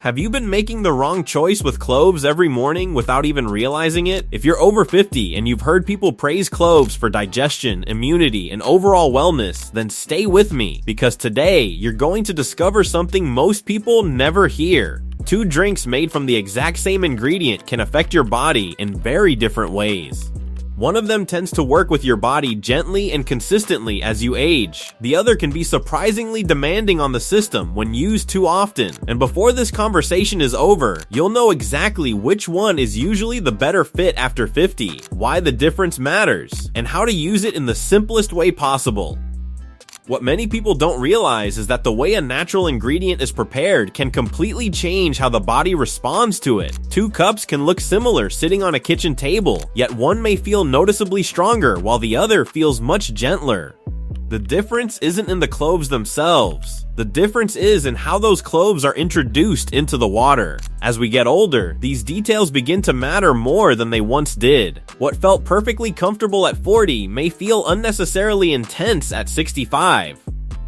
Have you been making the wrong choice with cloves every morning without even realizing it? If you're over 50 and you've heard people praise cloves for digestion, immunity, and overall wellness, then stay with me, because today you're going to discover something most people never hear. 2 drinks made from the exact same ingredient can affect your body in very different ways. One of them tends to work with your body gently and consistently as you age. The other can be surprisingly demanding on the system when used too often. And before this conversation is over, you'll know exactly which one is usually the better fit after 50, why the difference matters, and how to use it in the simplest way possible. What many people don't realize is that the way a natural ingredient is prepared can completely change how the body responds to it. 2 cups can look similar sitting on a kitchen table, yet one may feel noticeably stronger while the other feels much gentler. The difference isn't in the cloves themselves. The difference is in how those cloves are introduced into the water. As we get older, these details begin to matter more than they once did. What felt perfectly comfortable at 40 may feel unnecessarily intense at 65.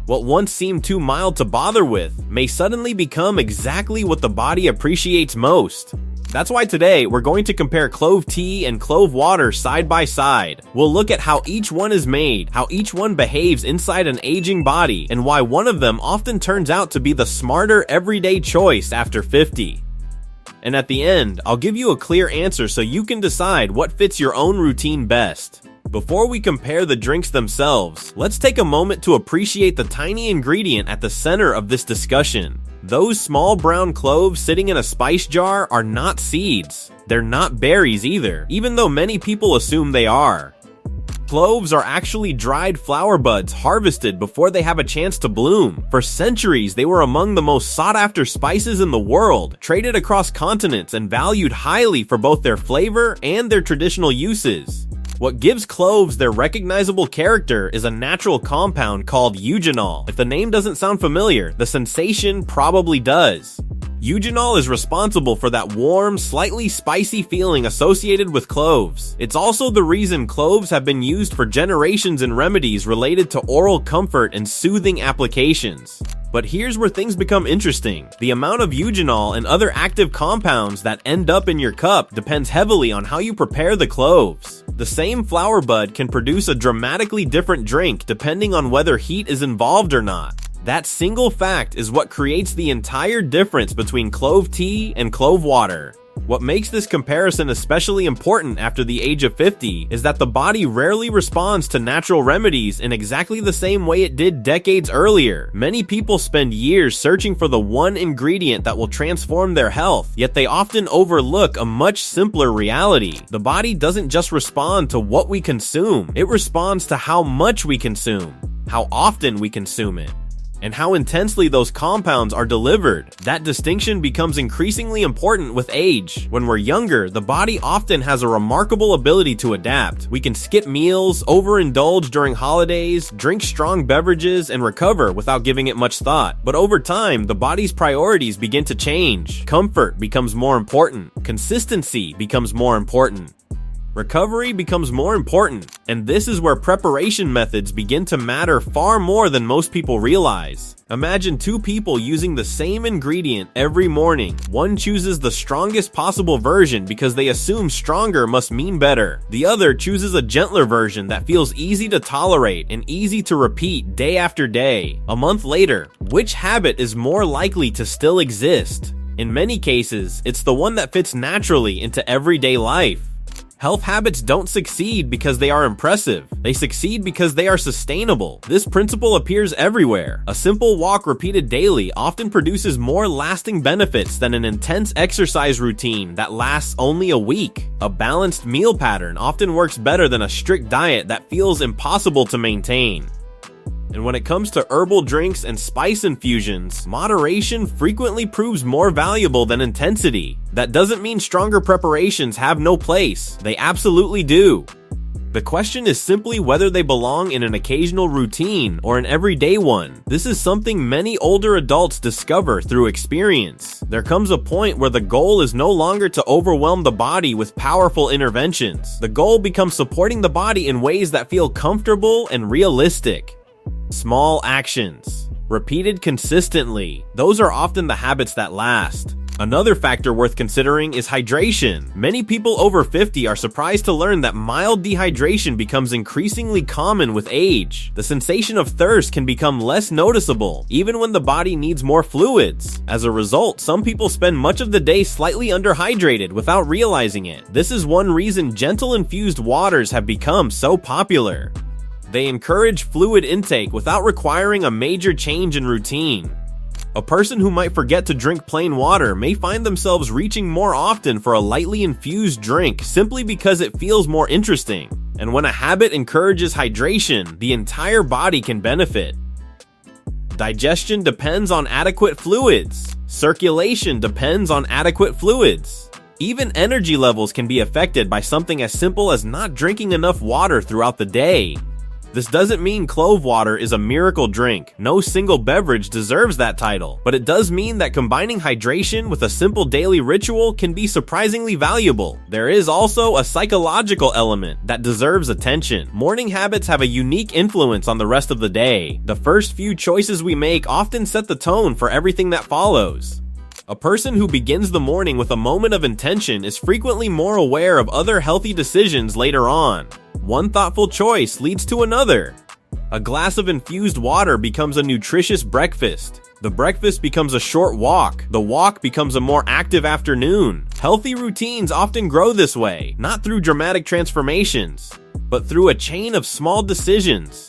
What once seemed too mild to bother with may suddenly become exactly what the body appreciates most. That's why today we're going to compare clove tea and clove water side by side. We'll look at how each one is made, how each one behaves inside an aging body, and why one of them often turns out to be the smarter everyday choice after 50. And at the end, I'll give you a clear answer so you can decide what fits your own routine best. Before we compare the drinks themselves, let's take a moment to appreciate the tiny ingredient at the center of this discussion. Those small brown cloves sitting in a spice jar are not seeds. They're not berries either, even though many people assume they are. Cloves are actually dried flower buds harvested before they have a chance to bloom. For centuries, they were among the most sought-after spices in the world, traded across continents and valued highly for both their flavor and their traditional uses. What gives cloves their recognizable character is a natural compound called eugenol. If the name doesn't sound familiar, the sensation probably does. Eugenol is responsible for that warm, slightly spicy feeling associated with cloves. It's also the reason cloves have been used for generations in remedies related to oral comfort and soothing applications. But here's where things become interesting. The amount of eugenol and other active compounds that end up in your cup depends heavily on how you prepare the cloves. The same flower bud can produce a dramatically different drink depending on whether heat is involved or not. That single fact is what creates the entire difference between clove tea and clove water. What makes this comparison especially important after the age of 50 is that the body rarely responds to natural remedies in exactly the same way it did decades earlier. Many people spend years searching for the one ingredient that will transform their health, yet they often overlook a much simpler reality. The body doesn't just respond to what we consume, it responds to how much we consume, how often we consume it, and how intensely those compounds are delivered. That distinction becomes increasingly important with age. When we're younger, the body often has a remarkable ability to adapt. We can skip meals, overindulge during holidays, drink strong beverages, and recover without giving it much thought. But over time, the body's priorities begin to change. Comfort becomes more important. Consistency becomes more important. Recovery becomes more important, and this is where preparation methods begin to matter far more than most people realize. Imagine 2 people using the same ingredient every morning. One chooses the strongest possible version because they assume stronger must mean better. The other chooses a gentler version that feels easy to tolerate and easy to repeat day after day. A month later, which habit is more likely to still exist? In many cases, it's the one that fits naturally into everyday life. Health habits don't succeed because they are impressive. They succeed because they are sustainable. This principle appears everywhere. A simple walk repeated daily often produces more lasting benefits than an intense exercise routine that lasts only a week. A balanced meal pattern often works better than a strict diet that feels impossible to maintain. And when it comes to herbal drinks and spice infusions, moderation frequently proves more valuable than intensity. That doesn't mean stronger preparations have no place. They absolutely do. The question is simply whether they belong in an occasional routine or an everyday one. This is something many older adults discover through experience. There comes a point where the goal is no longer to overwhelm the body with powerful interventions. The goal becomes supporting the body in ways that feel comfortable and realistic. Small actions, repeated consistently, those are often the habits that last. Another factor worth considering is hydration. Many people over 50 are surprised to learn that mild dehydration becomes increasingly common with age. The sensation of thirst can become less noticeable, even when the body needs more fluids. As a result, some people spend much of the day slightly underhydrated without realizing it. This is one reason gentle infused waters have become so popular. They encourage fluid intake without requiring a major change in routine. A person who might forget to drink plain water may find themselves reaching more often for a lightly infused drink simply because it feels more interesting. And when a habit encourages hydration, the entire body can benefit. Digestion depends on adequate fluids. Circulation depends on adequate fluids. Even energy levels can be affected by something as simple as not drinking enough water throughout the day. This doesn't mean clove water is a miracle drink. No single beverage deserves that title, but it does mean that combining hydration with a simple daily ritual can be surprisingly valuable. There is also a psychological element that deserves attention. Morning habits have a unique influence on the rest of the day. The first few choices we make often set the tone for everything that follows. A person who begins the morning with a moment of intention is frequently more aware of other healthy decisions later on. One thoughtful choice leads to another. A glass of infused water becomes a nutritious breakfast. The breakfast becomes a short walk. The walk becomes a more active afternoon. Healthy routines often grow this way, not through dramatic transformations, but through a chain of small decisions.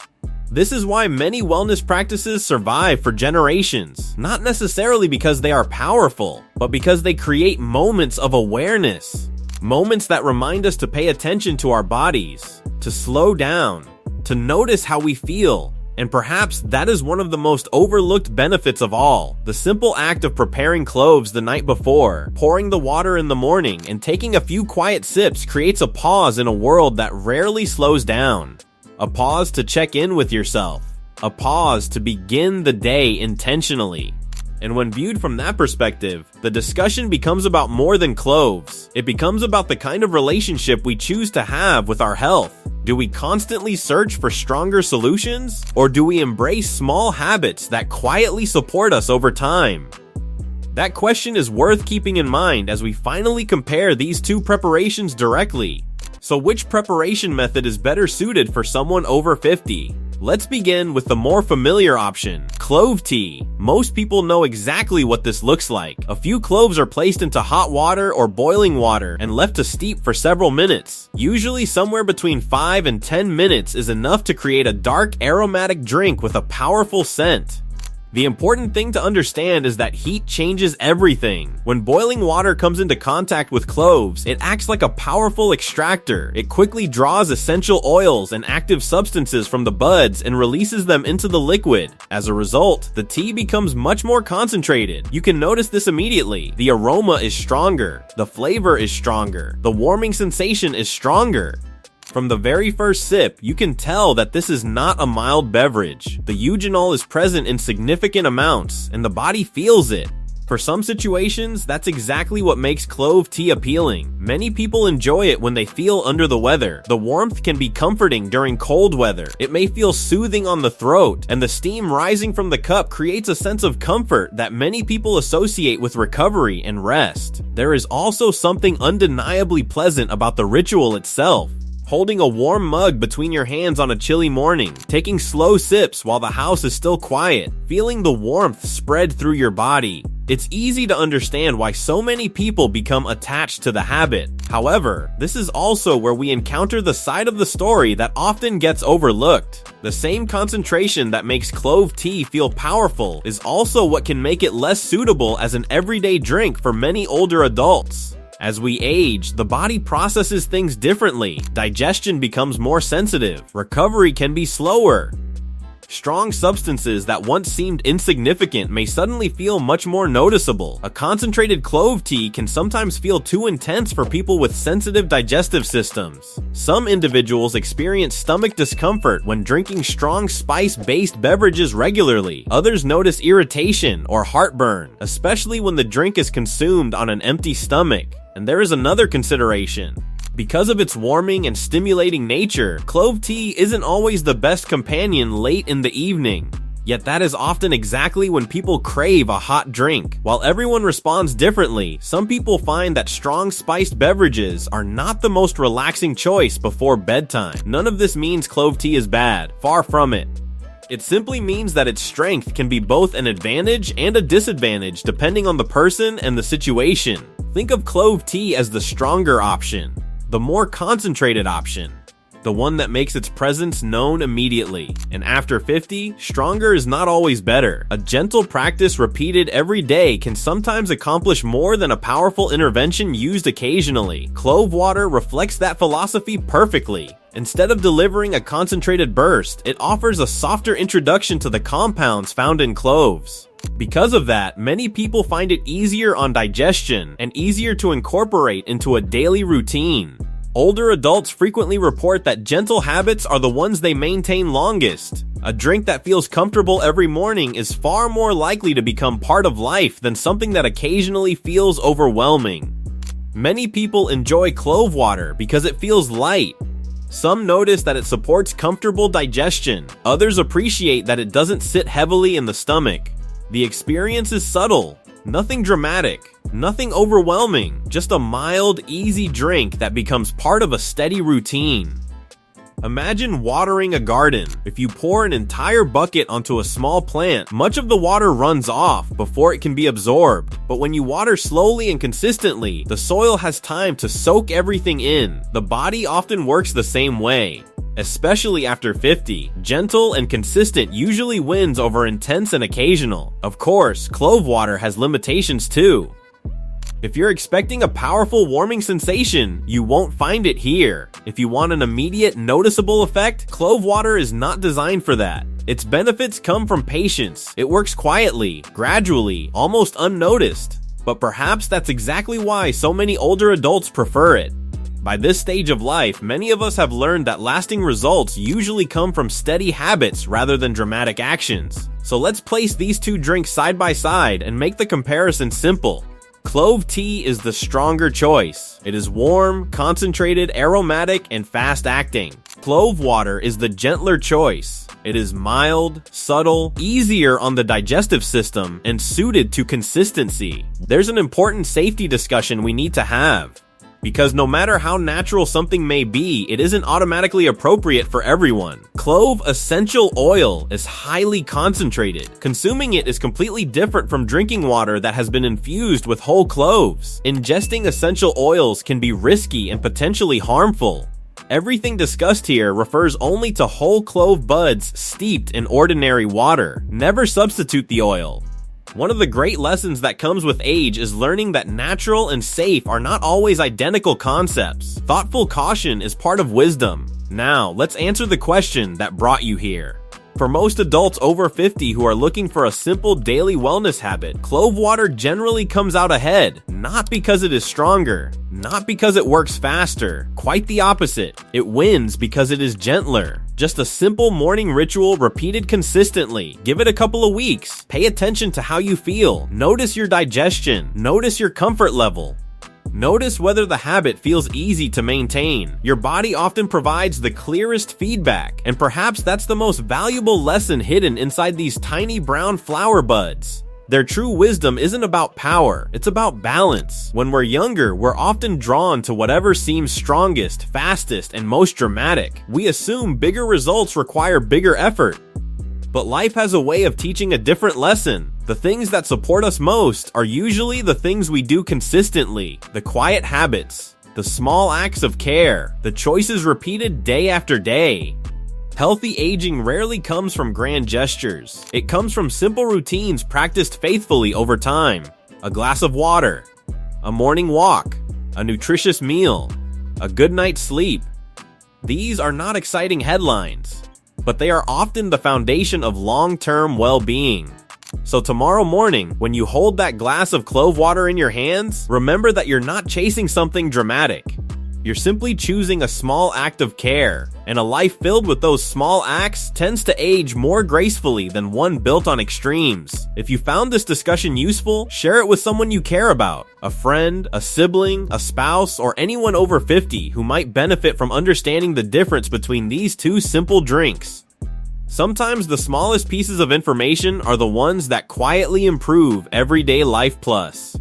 This is why many wellness practices survive for generations, not necessarily because they are powerful, but because they create moments of awareness. Moments that remind us to pay attention to our bodies, to slow down, to notice how we feel. And perhaps that is one of the most overlooked benefits of all. The simple act of preparing cloves the night before, pouring the water in the morning, and taking a few quiet sips creates a pause in a world that rarely slows down. A pause to check in with yourself. A pause to begin the day intentionally. And when viewed from that perspective, the discussion becomes about more than cloves. It becomes about the kind of relationship we choose to have with our health. Do we constantly search for stronger solutions? Or do we embrace small habits that quietly support us over time? That question is worth keeping in mind as we finally compare these two preparations directly. So which preparation method is better suited for someone over 50? Let's begin with the more familiar option, clove tea. Most people know exactly what this looks like. A few cloves are placed into hot water or boiling water and left to steep for several minutes. Usually somewhere between 5 and 10 minutes is enough to create a dark aromatic drink with a powerful scent. The important thing to understand is that heat changes everything. When boiling water comes into contact with cloves, it acts like a powerful extractor. It quickly draws essential oils and active substances from the buds and releases them into the liquid. As a result, the tea becomes much more concentrated. You can notice this immediately. The aroma is stronger. The flavor is stronger. The warming sensation is stronger. From the very first sip, you can tell that this is not a mild beverage. The eugenol is present in significant amounts, and the body feels it. For some situations, that's exactly what makes clove tea appealing. Many people enjoy it when they feel under the weather. The warmth can be comforting during cold weather. It may feel soothing on the throat, and the steam rising from the cup creates a sense of comfort that many people associate with recovery and rest. There is also something undeniably pleasant about the ritual itself. Holding a warm mug between your hands on a chilly morning, taking slow sips while the house is still quiet, feeling the warmth spread through your body. It's easy to understand why so many people become attached to the habit. However, this is also where we encounter the side of the story that often gets overlooked. The same concentration that makes clove tea feel powerful is also what can make it less suitable as an everyday drink for many older adults. As we age, the body processes things differently. Digestion becomes more sensitive. Recovery can be slower. Strong substances that once seemed insignificant may suddenly feel much more noticeable. A concentrated clove tea can sometimes feel too intense for people with sensitive digestive systems. Some individuals experience stomach discomfort when drinking strong spice-based beverages regularly. Others notice irritation or heartburn, especially when the drink is consumed on an empty stomach. And there is another consideration. Because of its warming and stimulating nature, clove tea isn't always the best companion late in the evening. Yet that is often exactly when people crave a hot drink. While everyone responds differently, some people find that strong spiced beverages are not the most relaxing choice before bedtime. None of this means clove tea is bad, far from it. It simply means that its strength can be both an advantage and a disadvantage depending on the person and the situation. Think of clove tea as the stronger option, the more concentrated option, the one that makes its presence known immediately. And after 50, stronger is not always better. A gentle practice repeated every day can sometimes accomplish more than a powerful intervention used occasionally. Clove water reflects that philosophy perfectly. Instead of delivering a concentrated burst, it offers a softer introduction to the compounds found in cloves. Because of that, many people find it easier on digestion and easier to incorporate into a daily routine. Older adults frequently report that gentle habits are the ones they maintain longest. A drink that feels comfortable every morning is far more likely to become part of life than something that occasionally feels overwhelming. Many people enjoy clove water because it feels light. Some notice that it supports comfortable digestion. Others appreciate that it doesn't sit heavily in the stomach. The experience is subtle. Nothing dramatic, nothing overwhelming, just a mild, easy drink that becomes part of a steady routine. Imagine watering a garden. If you pour an entire bucket onto a small plant, much of the water runs off before it can be absorbed. But when you water slowly and consistently, the soil has time to soak everything in. The body often works the same way. Especially after 50, gentle and consistent usually wins over intense and occasional. Of course, clove water has limitations too. If you're expecting a powerful warming sensation, you won't find it here. If you want an immediate, noticeable effect, clove water is not designed for that. Its benefits come from patience. It works quietly, gradually, almost unnoticed. But perhaps that's exactly why so many older adults prefer it. By this stage of life, many of us have learned that lasting results usually come from steady habits rather than dramatic actions. So let's place these two drinks side by side and make the comparison simple. Clove tea is the stronger choice. It is warm, concentrated, aromatic, and fast-acting. Clove water is the gentler choice. It is mild, subtle, easier on the digestive system, and suited to consistency. There's an important safety discussion we need to have. Because no matter how natural something may be, it isn't automatically appropriate for everyone. Clove essential oil is highly concentrated. Consuming it is completely different from drinking water that has been infused with whole cloves. Ingesting essential oils can be risky and potentially harmful. Everything discussed here refers only to whole clove buds steeped in ordinary water. Never substitute the oil. One of the great lessons that comes with age is learning that natural and safe are not always identical concepts. Thoughtful caution is part of wisdom. Now, let's answer the question that brought you here. For most adults over 50 who are looking for a simple daily wellness habit, clove water generally comes out ahead. Not because it is stronger, not because it works faster. Quite the opposite. It wins because it is gentler. Just a simple morning ritual repeated consistently. Give it a couple of weeks. Pay attention to how you feel. Notice your digestion. Notice your comfort level. Notice whether the habit feels easy to maintain. Your body often provides the clearest feedback, and perhaps that's the most valuable lesson hidden inside these tiny brown flower buds. Their true wisdom isn't about power, it's about balance. When we're younger, we're often drawn to whatever seems strongest, fastest, and most dramatic. We assume bigger results require bigger effort. But life has a way of teaching a different lesson. The things that support us most are usually the things we do consistently, the quiet habits, the small acts of care, the choices repeated day after day. Healthy aging rarely comes from grand gestures. It comes from simple routines practiced faithfully over time. A glass of water, a morning walk, a nutritious meal, a good night's sleep. These are not exciting headlines, but they are often the foundation of long-term well-being. So tomorrow morning, when you hold that glass of clove water in your hands, remember that you're not chasing something dramatic. You're simply choosing a small act of care, and a life filled with those small acts tends to age more gracefully than one built on extremes. If you found this discussion useful, share it with someone you care about, a friend, a sibling, a spouse, or anyone over 50 who might benefit from understanding the difference between these two simple drinks. Sometimes the smallest pieces of information are the ones that quietly improve everyday life plus.